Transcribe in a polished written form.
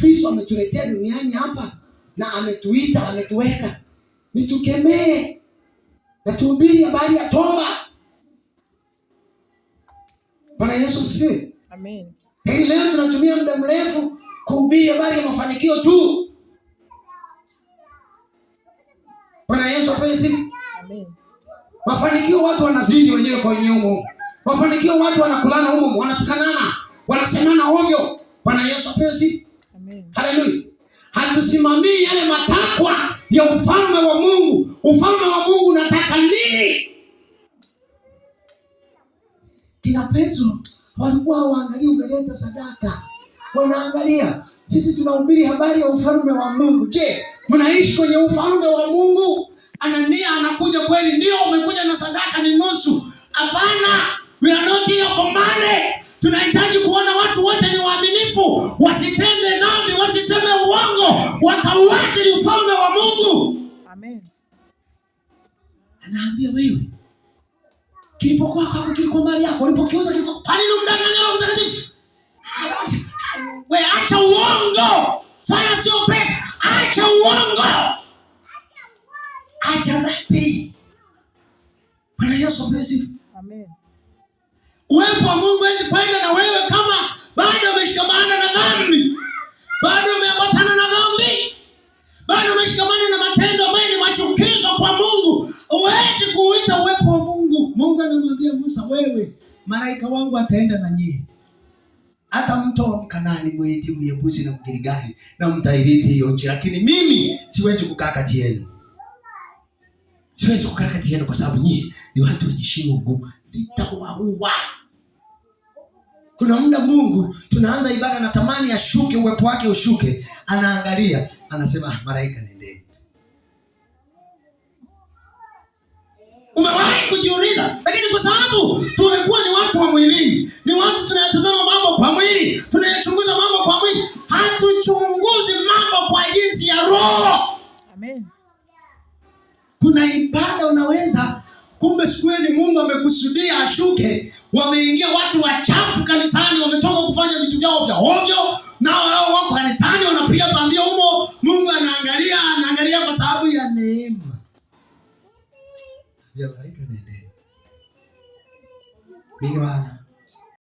Kristo ametuletea duniani hapa na ametuita, ametuweka nitukemee na tuhubiri habari ya toba. Bwana Yesu asifiwe. Amen. Hii leo tunatumia muda mrefu kuhubiri habari ya mafanikio tu. Bwana Yesu asifiwe. Amen. Mafanikio watu wanazidi wenyewe kwa wenyewe humo. Mafanikio watu wanakulana humo, wanatukanana, wanasemana ovyo. Bwana Yesu asifiwe. Amen. Haleluya. Hatusimamii yale matakwa ya ufalme wa Mungu. Ufalme wa Mungu unataka nini? Kina Petro walikuwa waangalia umeleta sadaka. Wanaangalia sisi tunahubiri habari ya ufalme wa Mungu. Je, mnaishi kwenye ufalme wa Mungu? Anania anakuja kweli, ndio umekuja na sadaka ni nusu. Hapana, we are not here for money. Tunahitaji kuona watu wote ni waaminifu, wasitende dhambi, wasiseme uongo, wakauathiri ufalme wa Mungu. Amen. Anaambia wewe, kilipokuwa kwako kilikuwa mali yako, ulipokiuza kilikuwa kwa nini mdanganya Roho Mtakatifu? Wewe acha uongo. Sana sio pesa. Acha uongo. Acha rapi. Bwana Yesu asifiwe. Amen. Uwepo wa Mungu hawezi kwenda na wewe kama bado umeshikamana na dhambi. Bado umeambatana na dhambi. Bado umeshikamana na matendo ambayo ni machukizo kwa Mungu. Huwezi kuuita uwepo wa Mungu. Mungu anamwambia Musa, wewe malaika wangu ataenda na nyie. Hata mto Kanaani muiti Myebusi na Mgirigari na mtairithi hiyo nchi, lakini mimi siwezi kukaa kati yenu. Siwezi kukaa kati yenu kwa sababu nyie ni watu wenye shimo ngumu. Nitawaua. Kuna muda Mungu tunaanza ibada na tamani ashuke, uwepo wake ushuke, anaangalia, anasema malaika nendeni. Umewahi kujiuliza? Lakini kwa sababu tumekuwa ni watu wa mwilini, ni watu tunayatazama mambo kwa mwili, tunayachunguza mambo kwa mwili, hatuchunguzi mambo kwa jinsi ya roho. Amen. Kuna ibada unaweza kumbe sikweli Mungu amekusudia ashuke, wameingia watu wachafu kanisani, wametoka kufanya vitu vyao vya ovyo, na wao wako kanisani wanapiga pambio humo. Mungu anaangalia kwa sababu ya neema. Ya malaika nende. Mimi wana